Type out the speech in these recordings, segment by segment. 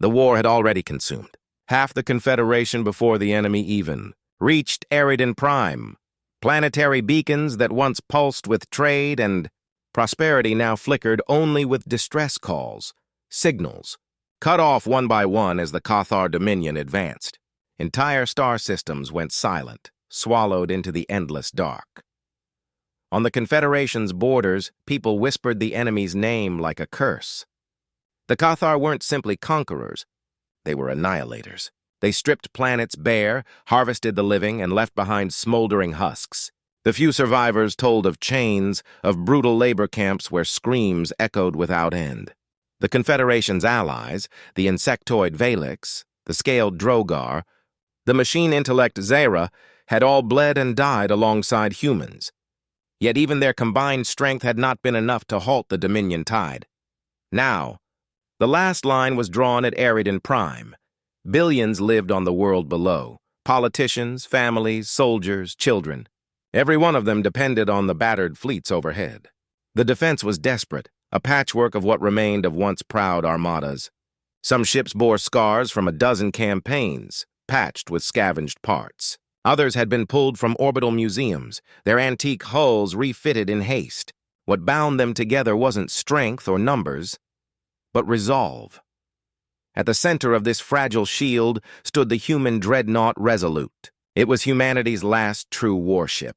The war had already consumed half the Confederation before the enemy even reached Narrated prime. Planetary beacons that once pulsed with trade and prosperity now flickered only with distress calls, signals, cut off one by one as the Cathar Dominion advanced. Entire star systems went silent, swallowed into the endless dark. On the Confederation's borders, people whispered the enemy's name like a curse. The Cathar weren't simply conquerors, they were annihilators. They stripped planets bare, harvested the living, and left behind smoldering husks. The few survivors told of chains, of brutal labor camps where screams echoed without end. The Confederation's allies, the insectoid Valix, the scaled Drogar, the machine intellect Zera, had all bled and died alongside humans. Yet even their combined strength had not been enough to halt the Dominion tide. Now, the last line was drawn at Narrated prime. Billions lived on the world below. Politicians, families, soldiers, children. Every one of them depended on the battered fleets overhead. The defense was desperate, a patchwork of what remained of once proud armadas. Some ships bore scars from a dozen campaigns, patched with scavenged parts. Others had been pulled from orbital museums, their antique hulls refitted in haste. What bound them together wasn't strength or numbers, but resolve. At the center of this fragile shield stood the human dreadnought Resolute. It was humanity's last true warship,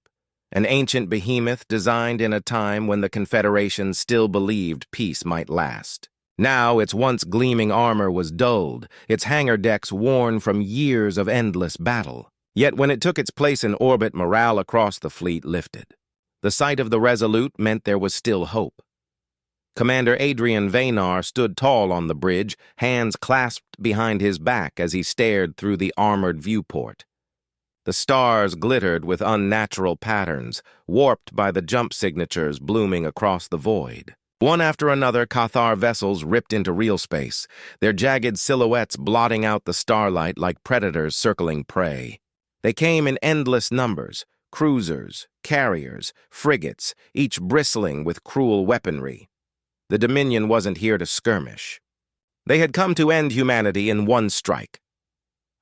an ancient behemoth designed in a time when the Confederation still believed peace might last. Now its once gleaming armor was dulled, its hangar decks worn from years of endless battle. Yet when it took its place in orbit, morale across the fleet lifted. The sight of the Resolute meant there was still hope. Commander Adrian Vaynar stood tall on the bridge, hands clasped behind his back as he stared through the armored viewport. The stars glittered with unnatural patterns, warped by the jump signatures blooming across the void. One after another, Cathar vessels ripped into real space, their jagged silhouettes blotting out the starlight like predators circling prey. They came in endless numbers, cruisers, carriers, frigates, each bristling with cruel weaponry. The Dominion wasn't here to skirmish. They had come to end humanity in one strike.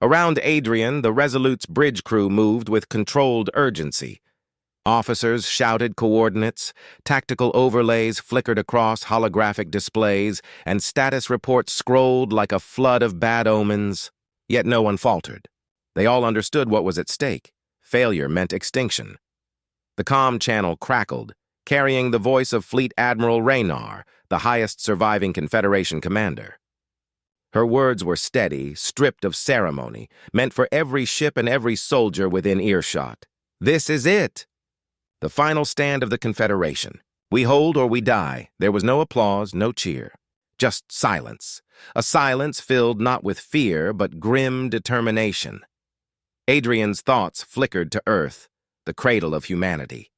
Around Adrian, the Resolute's bridge crew moved with controlled urgency. Officers shouted coordinates, tactical overlays flickered across holographic displays, and status reports scrolled like a flood of bad omens. Yet no one faltered. They all understood what was at stake. Failure meant extinction. The comm channel crackled, carrying the voice of Fleet Admiral Raynar, the highest surviving Confederation commander. Her words were steady, stripped of ceremony, meant for every ship and every soldier within earshot. This is it! The final stand of the Confederation. We hold or we die. There was no applause, no cheer. Just silence. A silence filled not with fear, but grim determination. Adrian's thoughts flickered to Earth, the cradle of humanity.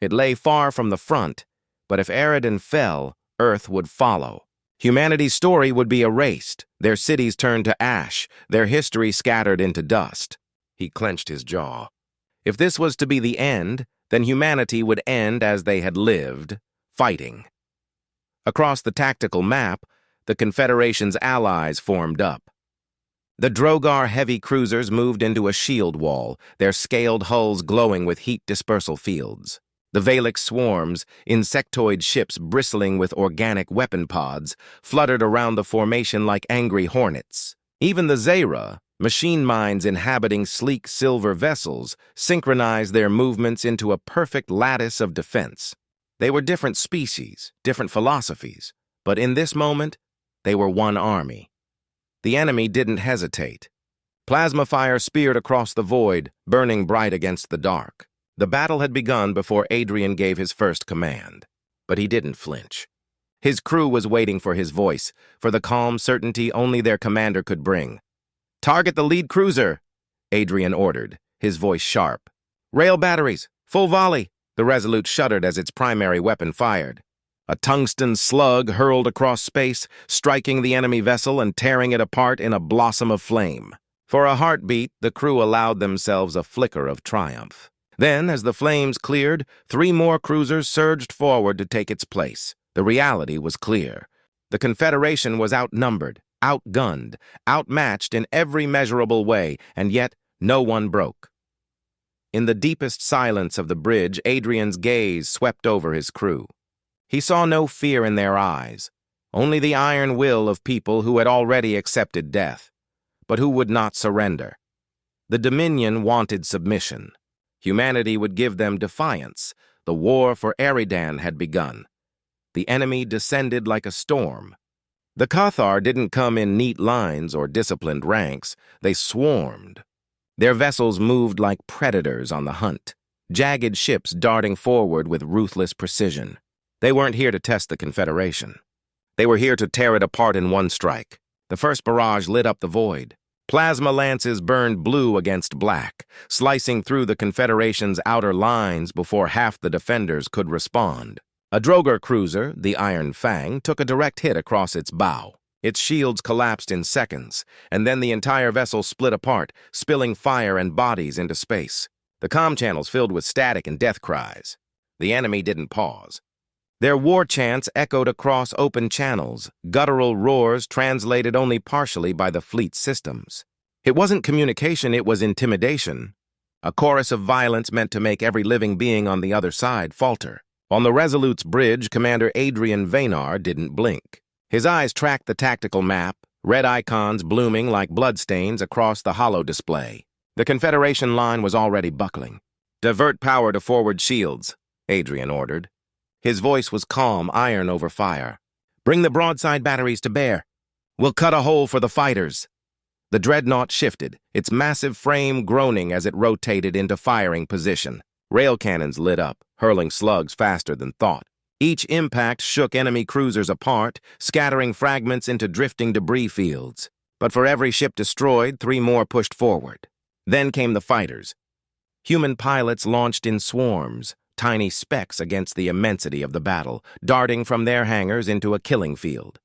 It lay far from the front, but if Narrated fell, Earth would follow. Humanity's story would be erased, their cities turned to ash, their history scattered into dust. He clenched his jaw. If this was to be the end, then humanity would end as they had lived, fighting. Across the tactical map, the Confederation's allies formed up. The Drogar heavy cruisers moved into a shield wall, their scaled hulls glowing with heat dispersal fields. The Valix swarms, insectoid ships bristling with organic weapon pods, fluttered around the formation like angry hornets. Even the Zera, machine minds inhabiting sleek silver vessels, synchronized their movements into a perfect lattice of defense. They were different species, different philosophies, but in this moment, they were one army. The enemy didn't hesitate. Plasma fire speared across the void, burning bright against the dark. The battle had begun before Adrian gave his first command, but he didn't flinch. His crew was waiting for his voice, for the calm certainty only their commander could bring. "Target the lead cruiser," Adrian ordered, his voice sharp. "Rail batteries, full volley." The Resolute shuddered as its primary weapon fired. A tungsten slug hurled across space, striking the enemy vessel and tearing it apart in a blossom of flame. For a heartbeat, the crew allowed themselves a flicker of triumph. Then, as the flames cleared, 3 more cruisers surged forward to take its place. The reality was clear. The Confederation was outnumbered, outgunned, outmatched in every measurable way, and yet no one broke. In the deepest silence of the bridge, Adrian's gaze swept over his crew. He saw no fear in their eyes, only the iron will of people who had already accepted death, but who would not surrender. The Dominion wanted submission. Humanity would give them defiance. The war for Eridan had begun. The enemy descended like a storm. The Cathar didn't come in neat lines or disciplined ranks. They swarmed. Their vessels moved like predators on the hunt, jagged ships darting forward with ruthless precision. They weren't here to test the Confederation. They were here to tear it apart in one strike. The first barrage lit up the void. Plasma lances burned blue against black, slicing through the Confederation's outer lines before half the defenders could respond. A Droger cruiser, the Iron Fang, took a direct hit across its bow. Its shields collapsed in seconds, and then the entire vessel split apart, spilling fire and bodies into space. The comm channels filled with static and death cries. The enemy didn't pause. Their war chants echoed across open channels, guttural roars translated only partially by the fleet's systems. It wasn't communication, it was intimidation. A chorus of violence meant to make every living being on the other side falter. On the Resolute's bridge, Commander Adrian Vaynar didn't blink. His eyes tracked the tactical map, red icons blooming like bloodstains across the holo display. The Confederation line was already buckling. "Divert power to forward shields," Adrian ordered. His voice was calm, iron over fire. "Bring the broadside batteries to bear. We'll cut a hole for the fighters." The dreadnought shifted, its massive frame groaning as it rotated into firing position. Rail cannons lit up, hurling slugs faster than thought. Each impact shook enemy cruisers apart, scattering fragments into drifting debris fields. But for every ship destroyed, 3 more pushed forward. Then came the fighters. Human pilots launched in swarms, tiny specks against the immensity of the battle, darting from their hangars into a killing field.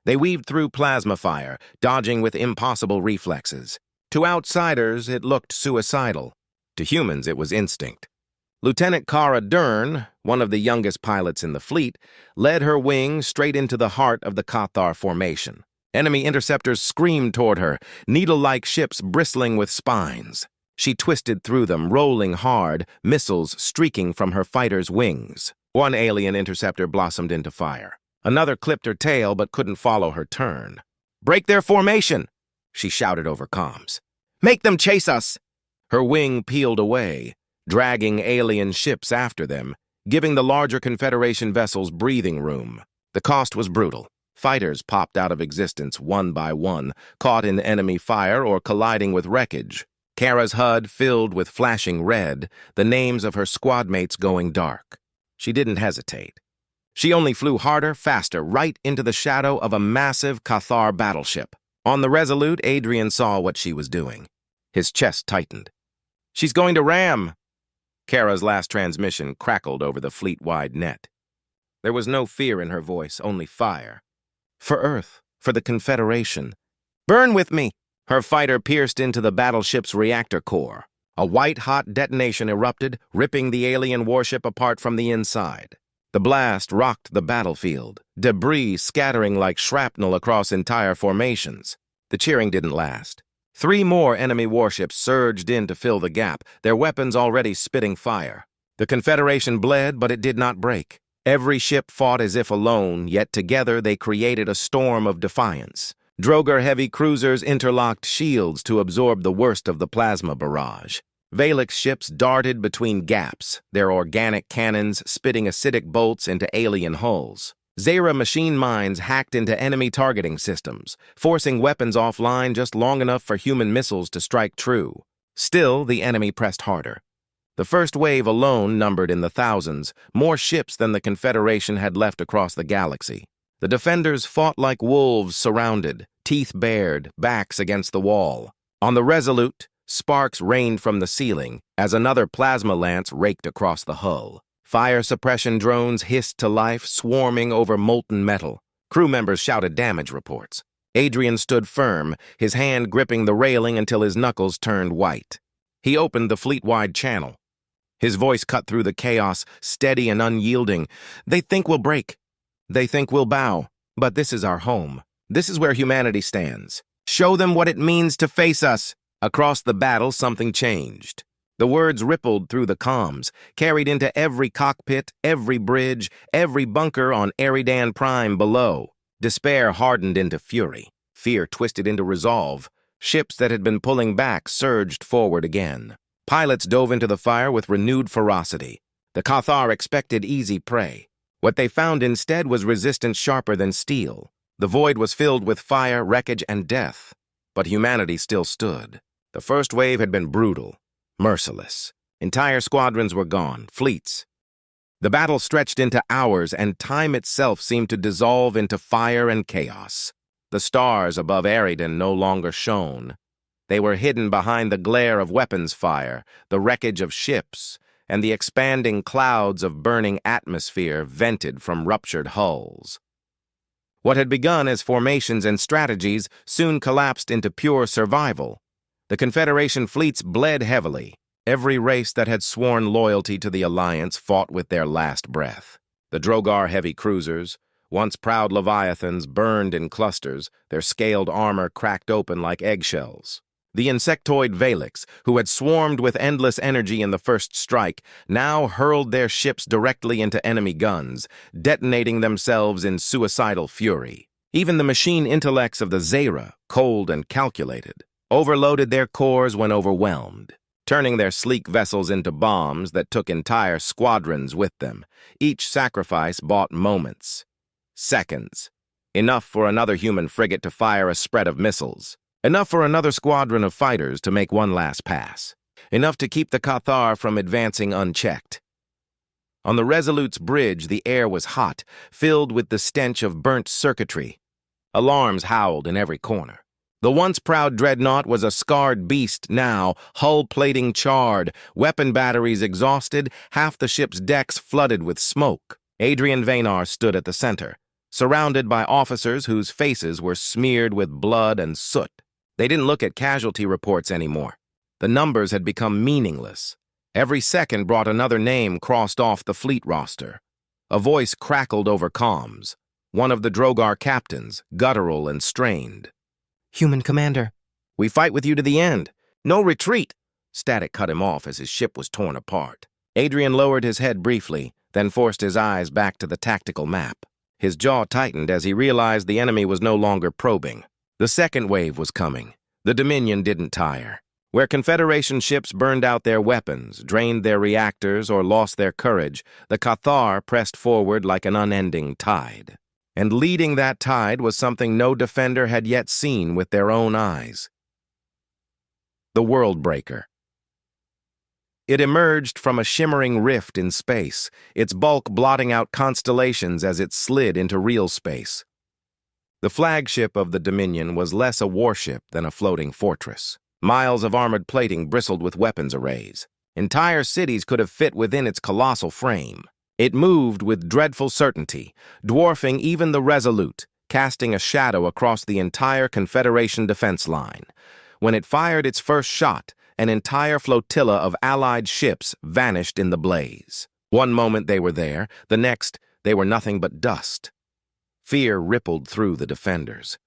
They weaved through plasma fire, dodging with impossible reflexes. To outsiders, it looked suicidal. To humans, it was instinct. Lieutenant Cara Dern, one of the youngest pilots in the fleet, led her wing straight into the heart of the Cathar formation. Enemy interceptors screamed toward her, needle-like ships bristling with spines. She twisted through them, rolling hard, missiles streaking from her fighter's wings. One alien interceptor blossomed into fire. Another clipped her tail but couldn't follow her turn. "Break their formation!" she shouted over comms. "Make them chase us!" Her wing peeled away, dragging alien ships after them, giving the larger Confederation vessels breathing room. The cost was brutal. Fighters popped out of existence one by one, caught in enemy fire or colliding with wreckage. Kara's HUD filled with flashing red, the names of her squadmates going dark. She didn't hesitate. She only flew harder, faster, right into the shadow of a massive Cathar battleship. On the Resolute, Adrian saw what she was doing. His chest tightened. "She's going to ram!" Kara's last transmission crackled over the fleet-wide net. There was no fear in her voice, only fire. "For Earth, for the Confederation. Burn with me!" Her fighter pierced into the battleship's reactor core. A white-hot detonation erupted, ripping the alien warship apart from the inside. The blast rocked the battlefield, debris scattering like shrapnel across entire formations. The cheering didn't last. 3 more enemy warships surged in to fill the gap, their weapons already spitting fire. The Confederation bled, but it did not break. Every ship fought as if alone, yet together they created a storm of defiance. Droger heavy cruisers interlocked shields to absorb the worst of the plasma barrage. Valix ships darted between gaps, their organic cannons spitting acidic bolts into alien hulls. Zera machine mines hacked into enemy targeting systems, forcing weapons offline just long enough for human missiles to strike true. Still, the enemy pressed harder. The first wave alone numbered in the thousands, more ships than the Confederation had left across the galaxy. The defenders fought like wolves surrounded, teeth bared, backs against the wall. On the Resolute, sparks rained from the ceiling as another plasma lance raked across the hull. Fire suppression drones hissed to life, swarming over molten metal. Crew members shouted damage reports. Adrian stood firm, his hand gripping the railing until his knuckles turned white. He opened the fleet-wide channel. His voice cut through the chaos, steady and unyielding. "They think we'll break. They think we'll bow. But this is our home. This is where humanity stands. Show them what it means to face us. Across the battle, something changed. The words rippled through the comms, carried into every cockpit, every bridge, every bunker on Eridan Prime below. Despair hardened into fury. Fear twisted into resolve. Ships that had been pulling back surged forward again. Pilots dove into the fire with renewed ferocity. The Cathar expected easy prey. What they found instead was resistance sharper than steel. The void was filled with fire, wreckage, and death. But humanity still stood. The first wave had been brutal, merciless. Entire squadrons were gone, fleets. The battle stretched into hours, and time itself seemed to dissolve into fire and chaos. The stars above Eridan no longer shone. They were hidden behind the glare of weapons fire, the wreckage of ships, and the expanding clouds of burning atmosphere vented from ruptured hulls. What had begun as formations and strategies soon collapsed into pure survival. The Confederation fleets bled heavily. Every race that had sworn loyalty to the Alliance fought with their last breath. The Drogar heavy cruisers, once proud leviathans, burned in clusters, their scaled armor cracked open like eggshells. The insectoid Valix, who had swarmed with endless energy in the first strike, now hurled their ships directly into enemy guns, detonating themselves in suicidal fury. Even the machine intellects of the Zera, cold and calculated, overloaded their cores when overwhelmed, turning their sleek vessels into bombs that took entire squadrons with them. Each sacrifice bought moments, seconds, enough for another human frigate to fire a spread of missiles. Enough for another squadron of fighters to make one last pass. Enough to keep the Cathar from advancing unchecked. On the Resolute's bridge, the air was hot, filled with the stench of burnt circuitry. Alarms howled in every corner. The once proud dreadnought was a scarred beast now, hull plating charred, weapon batteries exhausted, half the ship's decks flooded with smoke. Adrian Vanar stood at the center, surrounded by officers whose faces were smeared with blood and soot. They didn't look at casualty reports anymore. The numbers had become meaningless. Every second brought another name crossed off the fleet roster. A voice crackled over comms. One of the Drogar captains, guttural and strained. "Human commander." "We fight with you to the end. No retreat." Static cut him off as his ship was torn apart. Adrian lowered his head briefly, then forced his eyes back to the tactical map. His jaw tightened as he realized the enemy was no longer probing. The second wave was coming. The Dominion didn't tire. Where Confederation ships burned out their weapons, drained their reactors, or lost their courage, the Cathar pressed forward like an unending tide. And leading that tide was something no defender had yet seen with their own eyes. The Worldbreaker. It emerged from a shimmering rift in space, its bulk blotting out constellations as it slid into real space. The flagship of the Dominion was less a warship than a floating fortress. Miles of armored plating bristled with weapons arrays. Entire cities could have fit within its colossal frame. It moved with dreadful certainty, dwarfing even the Resolute, casting a shadow across the entire Confederation defense line. When it fired its first shot, an entire flotilla of Allied ships vanished in the blaze. One moment they were there, the next they were nothing but dust. Fear rippled through the defenders.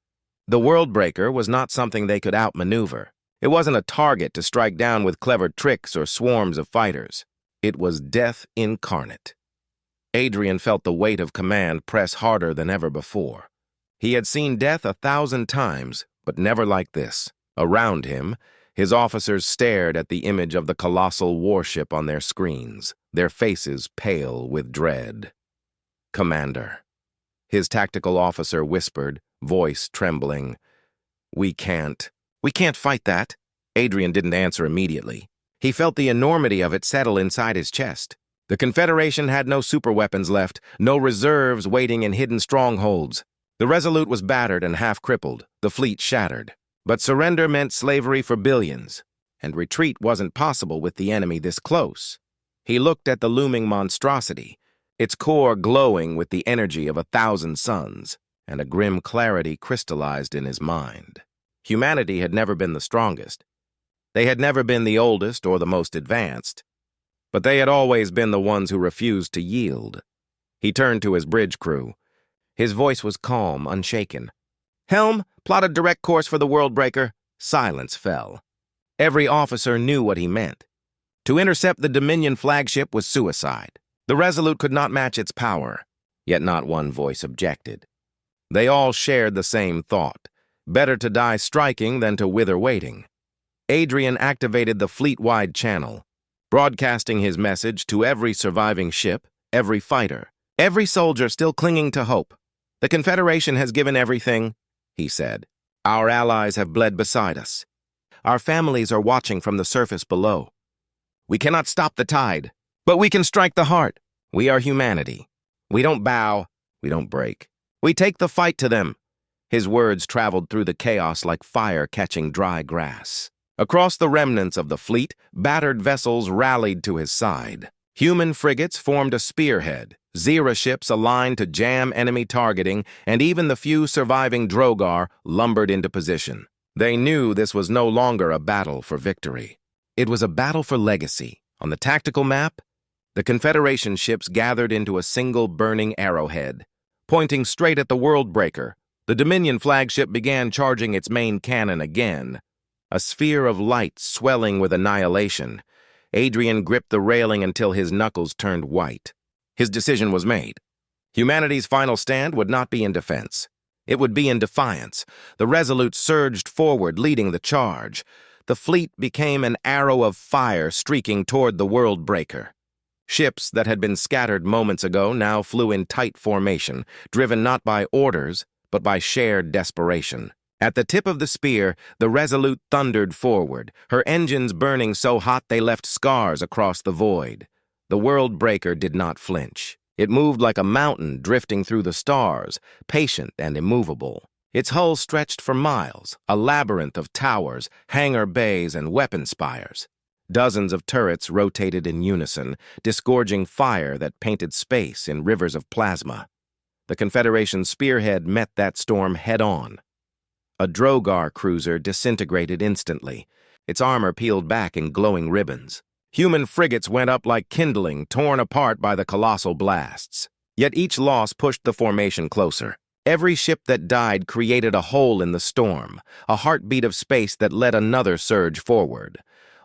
The Worldbreaker was not something they could outmaneuver. It wasn't a target to strike down with clever tricks or swarms of fighters. It was death incarnate. Adrian felt the weight of command press harder than ever before. He had seen death 1,000 times, but never like this. Around him, his officers stared at the image of the colossal warship on their screens, their faces pale with dread. "Commander," his tactical officer whispered, voice trembling. We can't fight that." Adrian didn't answer immediately. He felt the enormity of it settle inside his chest. The Confederation had no superweapons left, no reserves waiting in hidden strongholds. The Resolute was battered and half-crippled, the fleet shattered. But surrender meant slavery for billions, and retreat wasn't possible with the enemy this close. He looked at the looming monstrosity, its core glowing with the energy of 1,000 suns, and a grim clarity crystallized in his mind. Humanity had never been the strongest. They had never been the oldest or the most advanced, but they had always been the ones who refused to yield. He turned to his bridge crew. His voice was calm, unshaken. Helm, plot a direct course for the Worldbreaker. Silence fell. Every officer knew what he meant. To intercept the Dominion flagship was suicide. The Resolute could not match its power, yet not one voice objected. They all shared the same thought. Better to die striking than to wither waiting. Adrian activated the fleet-wide channel, broadcasting his message to every surviving ship, every fighter, every soldier still clinging to hope. The Confederation has given everything, he said. Our allies have bled beside us. Our families are watching from the surface below. We cannot stop the tide, but we can strike the heart. We are humanity. We don't bow, we don't break. We take the fight to them. His words traveled through the chaos like fire catching dry grass. Across the remnants of the fleet, battered vessels rallied to his side. Human frigates formed a spearhead, Zera ships aligned to jam enemy targeting, and even the few surviving Drogar lumbered into position. They knew this was no longer a battle for victory. It was a battle for legacy. On the tactical map, the Confederation ships gathered into a single burning arrowhead. Pointing straight at the Worldbreaker, the Dominion flagship began charging its main cannon again. A sphere of light swelling with annihilation. Adrian gripped the railing until his knuckles turned white. His decision was made. Humanity's final stand would not be in defense. It would be in defiance. The Resolute surged forward, leading the charge. The fleet became an arrow of fire streaking toward the Worldbreaker. Ships that had been scattered moments ago now flew in tight formation, driven not by orders, but by shared desperation. At the tip of the spear, the Resolute thundered forward, her engines burning so hot they left scars across the void. The Worldbreaker did not flinch. It moved like a mountain drifting through the stars, patient and immovable. Its hull stretched for miles, a labyrinth of towers, hangar bays, and weapon spires. Dozens of turrets rotated in unison, disgorging fire that painted space in rivers of plasma. The Confederation spearhead met that storm head-on. A Drogar cruiser disintegrated instantly, its armor peeled back in glowing ribbons. Human frigates went up like kindling, torn apart by the colossal blasts. Yet each loss pushed the formation closer. Every ship that died created a hole in the storm, a heartbeat of space that led another surge forward.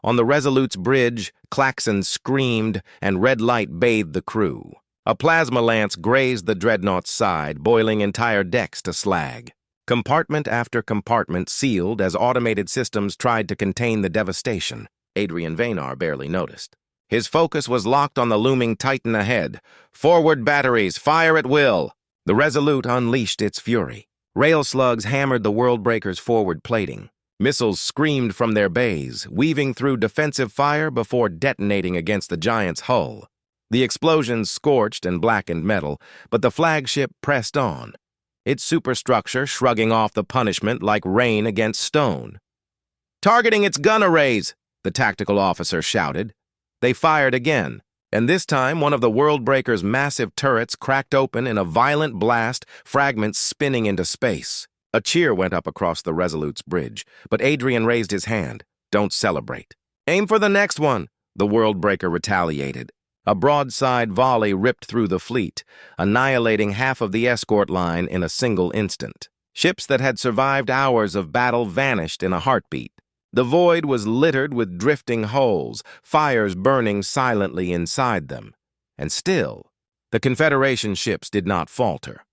On the Resolute's bridge, klaxons screamed, and red light bathed the crew. A plasma lance grazed the dreadnought's side, boiling entire decks to slag. Compartment after compartment sealed as automated systems tried to contain the devastation. Adrian Vaynar barely noticed. His focus was locked on the looming Titan ahead. Forward batteries, fire at will! The Resolute unleashed its fury. Rail slugs hammered the Worldbreaker's forward plating. Missiles screamed from their bays, weaving through defensive fire before detonating against the giant's hull. The explosions scorched and blackened metal, but the flagship pressed on, its superstructure shrugging off the punishment like rain against stone. "Targeting its gun arrays!" the tactical officer shouted. They fired again, and this time one of the Worldbreaker's massive turrets cracked open in a violent blast, fragments spinning into space. A cheer went up across the Resolute's bridge, but Adrian raised his hand. "Don't celebrate. Aim for the next one," the Worldbreaker retaliated. A broadside volley ripped through the fleet, annihilating half of the escort line in a single instant. Ships that had survived hours of battle vanished in a heartbeat. The void was littered with drifting hulls, fires burning silently inside them. And still, the Confederation ships did not falter.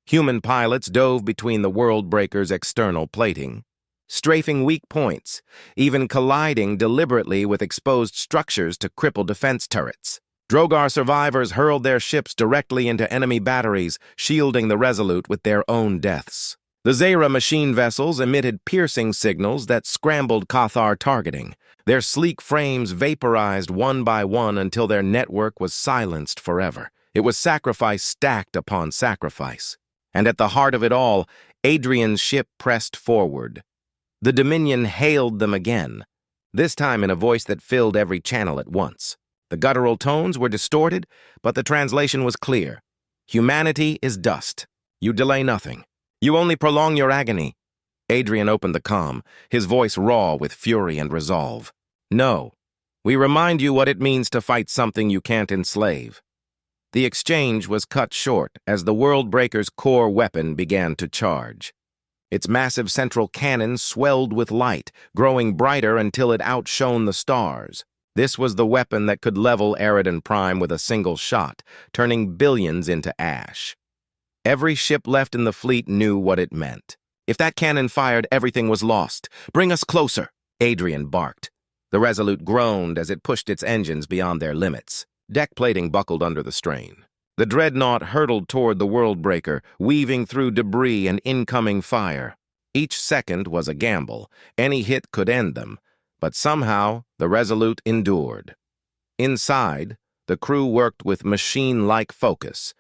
Human pilots dove between the Worldbreaker's external plating, strafing weak points, even colliding deliberately with exposed structures to cripple defense turrets. Drogar survivors hurled their ships directly into enemy batteries, shielding the Resolute with their own deaths. The Zera machine vessels emitted piercing signals that scrambled Cathar targeting. Their sleek frames vaporized one by one until their network was silenced forever. It was sacrifice stacked upon sacrifice. And at the heart of it all, Adrian's ship pressed forward. The Dominion hailed them again, this time in a voice that filled every channel at once. The guttural tones were distorted, but the translation was clear. Humanity is dust. You delay nothing. You only prolong your agony. Adrian opened the comm, his voice raw with fury and resolve. No, we remind you what it means to fight something you can't enslave. The exchange was cut short as the Worldbreaker's core weapon began to charge. Its massive central cannon swelled with light, growing brighter until it outshone the stars. This was the weapon that could level Eridan Prime with a single shot, turning billions into ash. Every ship left in the fleet knew what it meant. If that cannon fired, everything was lost. "Bring us closer," Adrian barked. The Resolute groaned as it pushed its engines beyond their limits. Deck plating buckled under the strain. The dreadnought hurtled toward the Worldbreaker, weaving through debris and incoming fire. Each second was a gamble. Any hit could end them, but somehow the Resolute endured. Inside, the crew worked with machine-like focus.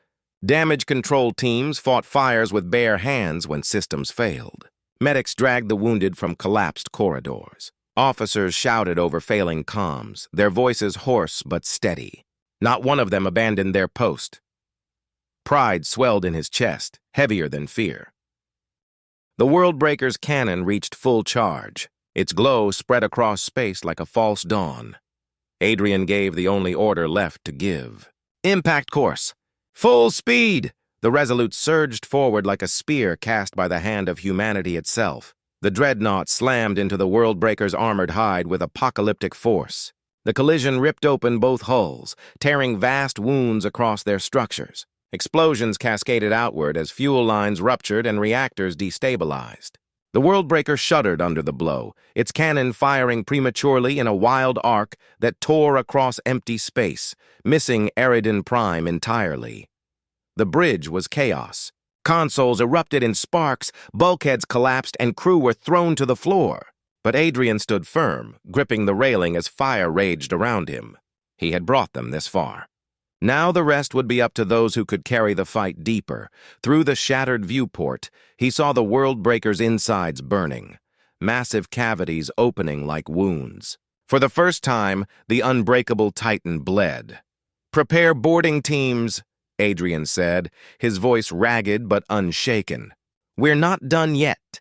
Damage control teams fought fires with bare hands when systems failed. Medics dragged the wounded from collapsed corridors. Officers shouted over failing comms, their voices hoarse but steady. Not one of them abandoned their post. Pride swelled in his chest, heavier than fear. The Worldbreaker's cannon reached full charge. Its glow spread across space like a false dawn. Adrian gave the only order left to give. "Impact course! Full speed!" The Resolute surged forward like a spear cast by the hand of humanity itself. The dreadnought slammed into the Worldbreaker's armored hide with apocalyptic force. The collision ripped open both hulls, tearing vast wounds across their structures. Explosions cascaded outward as fuel lines ruptured and reactors destabilized. The Worldbreaker shuddered under the blow, its cannon firing prematurely in a wild arc that tore across empty space, missing Eridan Prime entirely. The bridge was chaos. Consoles erupted in sparks, bulkheads collapsed, and crew were thrown to the floor. But Adrian stood firm, gripping the railing as fire raged around him. He had brought them this far. Now the rest would be up to those who could carry the fight deeper. Through the shattered viewport, he saw the Worldbreaker's insides burning, massive cavities opening like wounds. For the first time, the unbreakable Titan bled. "Prepare boarding teams," Adrian said, his voice ragged but unshaken. "We're not done yet."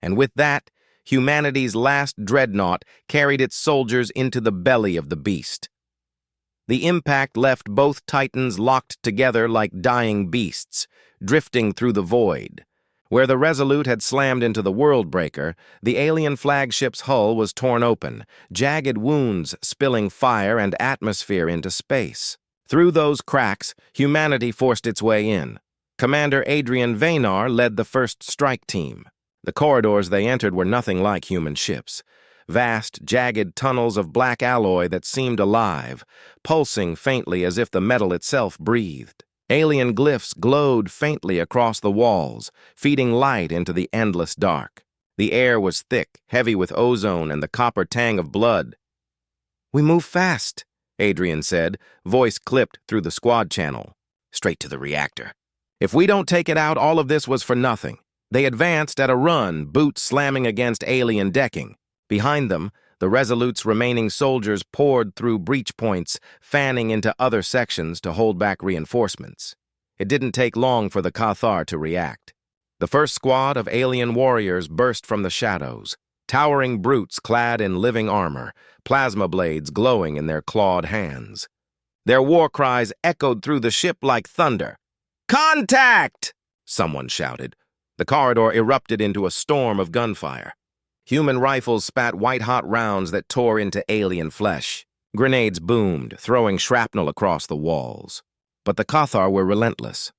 And with that, humanity's last dreadnought carried its soldiers into the belly of the beast. The impact left both Titans locked together like dying beasts, drifting through the void. Where the Resolute had slammed into the Worldbreaker, the alien flagship's hull was torn open, jagged wounds spilling fire and atmosphere into space. Through those cracks, humanity forced its way in. Commander Adrian Vaynar led the first strike team. The corridors they entered were nothing like human ships. Vast, jagged tunnels of black alloy that seemed alive, pulsing faintly as if the metal itself breathed. Alien glyphs glowed faintly across the walls, feeding light into the endless dark. The air was thick, heavy with ozone and the copper tang of blood. "We move fast," Adrian said, voice clipped through the squad channel. "Straight to the reactor. If we don't take it out, all of this was for nothing." They advanced at a run, boots slamming against alien decking. Behind them, the Resolute's remaining soldiers poured through breach points, fanning into other sections to hold back reinforcements. It didn't take long for the Cathar to react. The first squad of alien warriors burst from the shadows, towering brutes clad in living armor, plasma blades glowing in their clawed hands. Their war cries echoed through the ship like thunder. "Contact!" someone shouted. The corridor erupted into a storm of gunfire. Human rifles spat white-hot rounds that tore into alien flesh. Grenades boomed, throwing shrapnel across the walls. But the Cathar were relentless.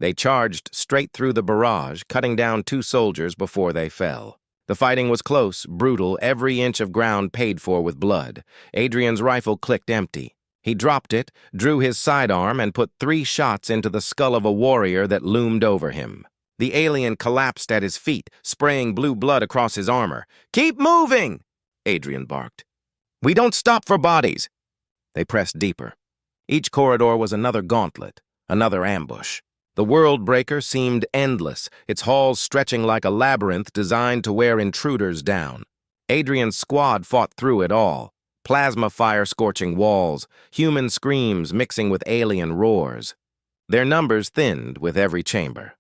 They charged straight through the barrage, cutting down 2 soldiers before they fell. The fighting was close, brutal, every inch of ground paid for with blood. Adrian's rifle clicked empty. He dropped it, drew his sidearm, and put 3 shots into the skull of a warrior that loomed over him. The alien collapsed at his feet, spraying blue blood across his armor. "Keep moving!" Adrian barked. "We don't stop for bodies." They pressed deeper. Each corridor was another gauntlet, another ambush. The Worldbreaker seemed endless, its halls stretching like a labyrinth designed to wear intruders down. Adrian's squad fought through it all. Plasma fire scorching walls, human screams mixing with alien roars. Their numbers thinned with every chamber.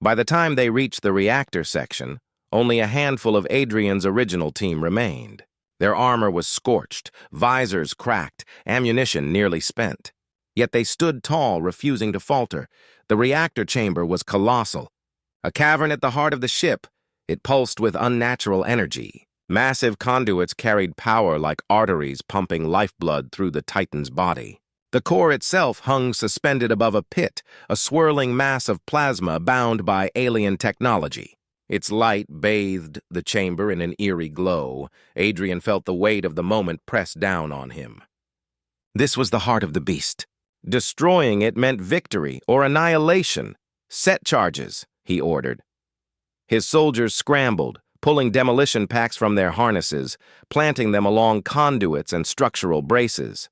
By the time they reached the reactor section, only a handful of Adrian's original team remained. Their armor was scorched, visors cracked, ammunition nearly spent. Yet they stood tall, refusing to falter. The reactor chamber was colossal. A cavern at the heart of the ship, it pulsed with unnatural energy. Massive conduits carried power like arteries pumping lifeblood through the Titan's body. The core itself hung suspended above a pit, a swirling mass of plasma bound by alien technology. Its light bathed the chamber in an eerie glow. Adrian felt the weight of the moment press down on him. This was the heart of the beast. Destroying it meant victory or annihilation. Set charges, he ordered. His soldiers scrambled, pulling demolition packs from their harnesses, planting them along conduits and structural braces.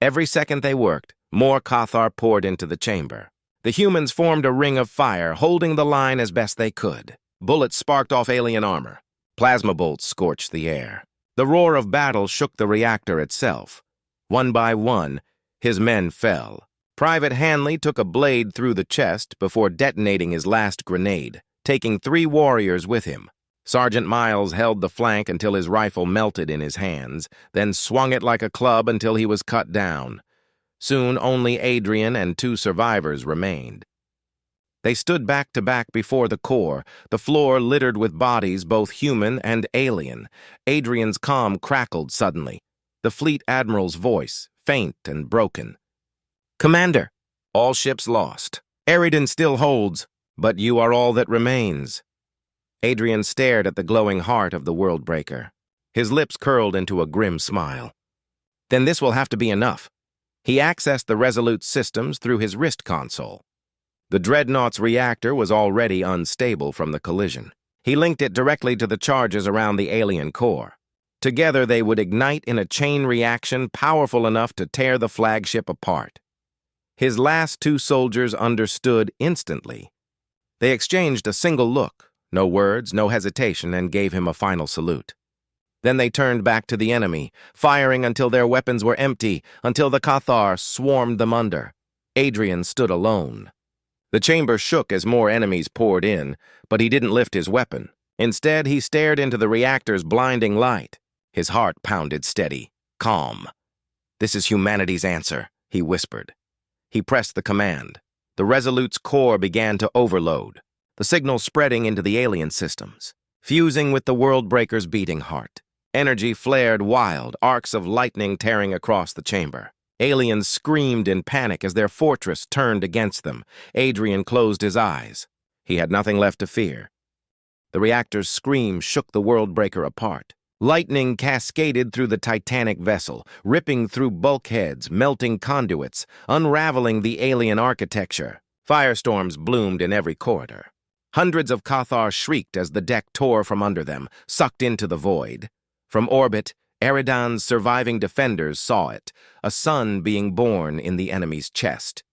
Every second they worked, more Cathar poured into the chamber. The humans formed a ring of fire, holding the line as best they could. Bullets sparked off alien armor. Plasma bolts scorched the air. The roar of battle shook the reactor itself. One by one, his men fell. Private Hanley took a blade through the chest before detonating his last grenade, taking 3 warriors with him. Sergeant Miles held the flank until his rifle melted in his hands, then swung it like a club until he was cut down. Soon only Adrian and 2 survivors remained. They stood back to back before the core, the floor littered with bodies both human and alien. Adrian's comm crackled suddenly. The fleet admiral's voice, faint and broken. "Commander, all ships lost. Eridan still holds, but you are all that remains." Adrian stared at the glowing heart of the Worldbreaker. His lips curled into a grim smile. "Then this will have to be enough." He accessed the Resolute's systems through his wrist console. The Dreadnought's reactor was already unstable from the collision. He linked it directly to the charges around the alien core. Together they would ignite in a chain reaction powerful enough to tear the flagship apart. His last 2 soldiers understood instantly. They exchanged a single look, no words, no hesitation, and gave him a final salute. Then they turned back to the enemy, firing until their weapons were empty, until the Cathar swarmed them under. Adrian stood alone. The chamber shook as more enemies poured in, but he didn't lift his weapon. Instead, he stared into the reactor's blinding light. His heart pounded steady, calm. "This is humanity's answer," he whispered. He pressed the command. The Resolute's core began to overload, the signal spreading into the alien systems, fusing with the Worldbreaker's beating heart. Energy flared wild, arcs of lightning tearing across the chamber. Aliens screamed in panic as their fortress turned against them. Adrian closed his eyes. He had nothing left to fear. The reactor's scream shook the Worldbreaker apart. Lightning cascaded through the titanic vessel, ripping through bulkheads, melting conduits, unraveling the alien architecture. Firestorms bloomed in every corridor. Hundreds of Cathar shrieked as the deck tore from under them, sucked into the void. From orbit, Eridan's surviving defenders saw it, a sun being born in the enemy's chest.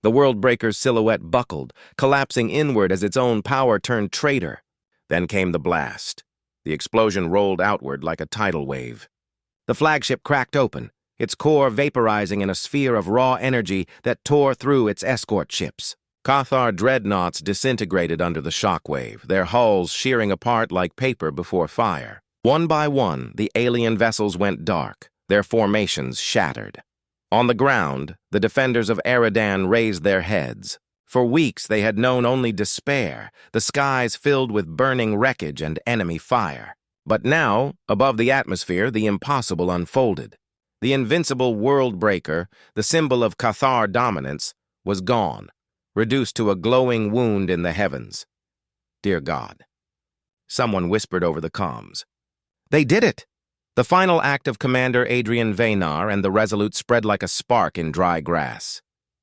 The Worldbreaker's silhouette buckled, collapsing inward as its own power turned traitor. Then came the blast. The explosion rolled outward like a tidal wave. The flagship cracked open, its core vaporizing in a sphere of raw energy that tore through its escort ships. Cathar dreadnoughts disintegrated under the shockwave, their hulls shearing apart like paper before fire. One by one, the alien vessels went dark, their formations shattered. On the ground, the defenders of Eridan raised their heads. For weeks they had known only despair, the skies filled with burning wreckage and enemy fire. But now, above the atmosphere, the impossible unfolded. The invincible Worldbreaker, the symbol of Cathar dominance, was gone, reduced to a glowing wound in the heavens. Dear God. Someone whispered over the comms. They did it! The final act of Commander Adrian Vaynar and the Resolute spread like a spark in dry grass.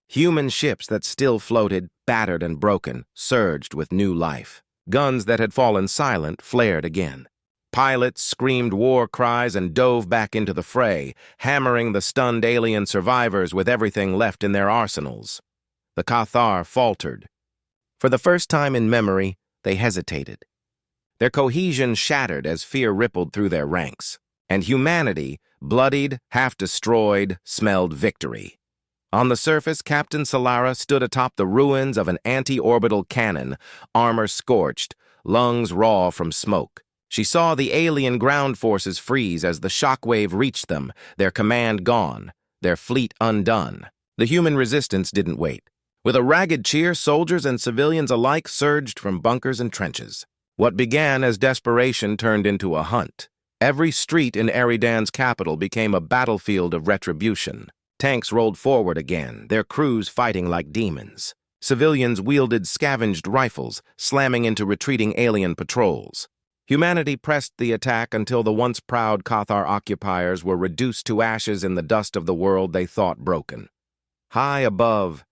Human ships that still floated, battered and broken, surged with new life. Guns that had fallen silent flared again. Pilots screamed war cries and dove back into the fray, hammering the stunned alien survivors with everything left in their arsenals. The Cathar faltered. For the first time in memory, they hesitated. Their cohesion shattered as fear rippled through their ranks. And humanity, bloodied, half-destroyed, smelled victory. On the surface, Captain Solara stood atop the ruins of an anti-orbital cannon, armor scorched, lungs raw from smoke. She saw the alien ground forces freeze as the shockwave reached them, their command gone, their fleet undone. The human resistance didn't wait. With a ragged cheer, soldiers and civilians alike surged from bunkers and trenches. What began as desperation turned into a hunt. Every street in Eridan's capital became a battlefield of retribution. Tanks rolled forward again, their crews fighting like demons. Civilians wielded scavenged rifles, slamming into retreating alien patrols. Humanity pressed the attack until the once proud Cathar occupiers were reduced to ashes in the dust of the world they thought broken. High above,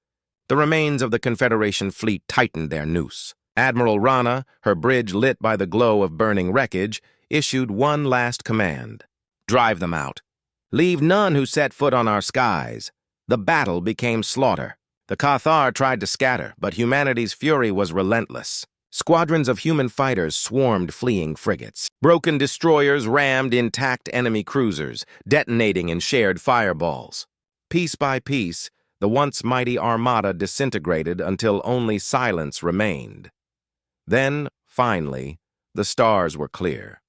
the remains of the Confederation fleet tightened their noose. Admiral Rana, her bridge lit by the glow of burning wreckage, issued one last command. Drive them out. Leave none who set foot on our skies. The battle became slaughter. The Cathar tried to scatter, but humanity's fury was relentless. Squadrons of human fighters swarmed fleeing frigates. Broken destroyers rammed intact enemy cruisers, detonating in shared fireballs. Piece by piece, the once mighty armada disintegrated until only silence remained. Then, finally, the stars were clear.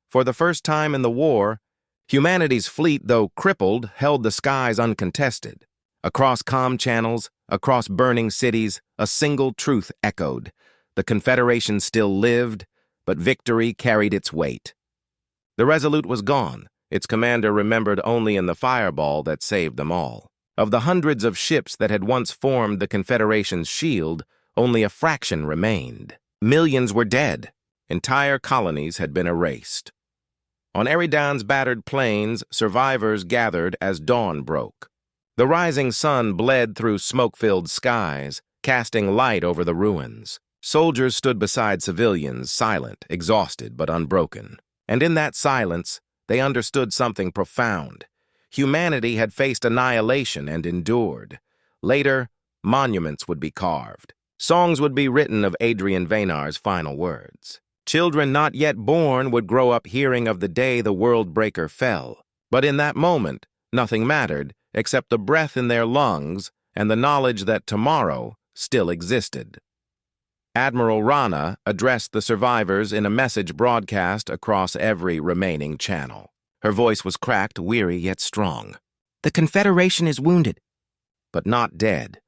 For the first time in the war, humanity's fleet, though crippled, held the skies uncontested. Across comm channels, across burning cities, a single truth echoed. The Confederation still lived, but victory carried its weight. The Resolute was gone, its commander remembered only in the fireball that saved them all. Of the hundreds of ships that had once formed the Confederation's shield, only a fraction remained. Millions were dead. Entire colonies had been erased. On Eridan's battered plains, survivors gathered as dawn broke. The rising sun bled through smoke-filled skies, casting light over the ruins. Soldiers stood beside civilians, silent, exhausted, but unbroken. And in that silence, they understood something profound. Humanity had faced annihilation and endured. Later, monuments would be carved. Songs would be written of Adrian Vaynar's final words. Children not yet born would grow up hearing of the day the Worldbreaker fell. But in that moment, nothing mattered except the breath in their lungs and the knowledge that tomorrow still existed. Admiral Rana addressed the survivors in a message broadcast across every remaining channel. Her voice was cracked, weary, yet strong. "The Confederation is wounded, but not dead.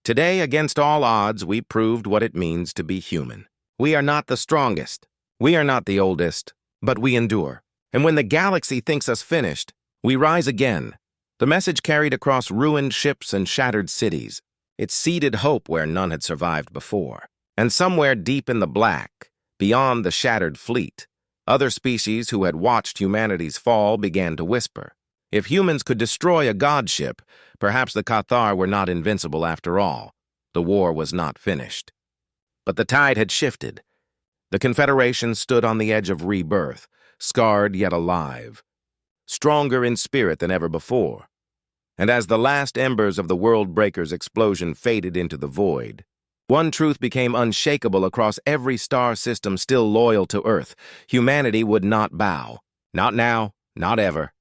Today, against all odds, we proved what it means to be human. We are not the strongest. We are not the oldest, but we endure. And when the galaxy thinks us finished, we rise again." The message carried across ruined ships and shattered cities. It seeded hope where none had survived before. And somewhere deep in the black, beyond the shattered fleet, other species who had watched humanity's fall began to whisper. If humans could destroy a godship, perhaps the Cathar were not invincible after all. The war was not finished. But the tide had shifted. The Confederation stood on the edge of rebirth, scarred yet alive, stronger in spirit than ever before. And as the last embers of the Worldbreaker's explosion faded into the void, one truth became unshakable across every star system still loyal to Earth. Humanity would not bow. Not now, not ever.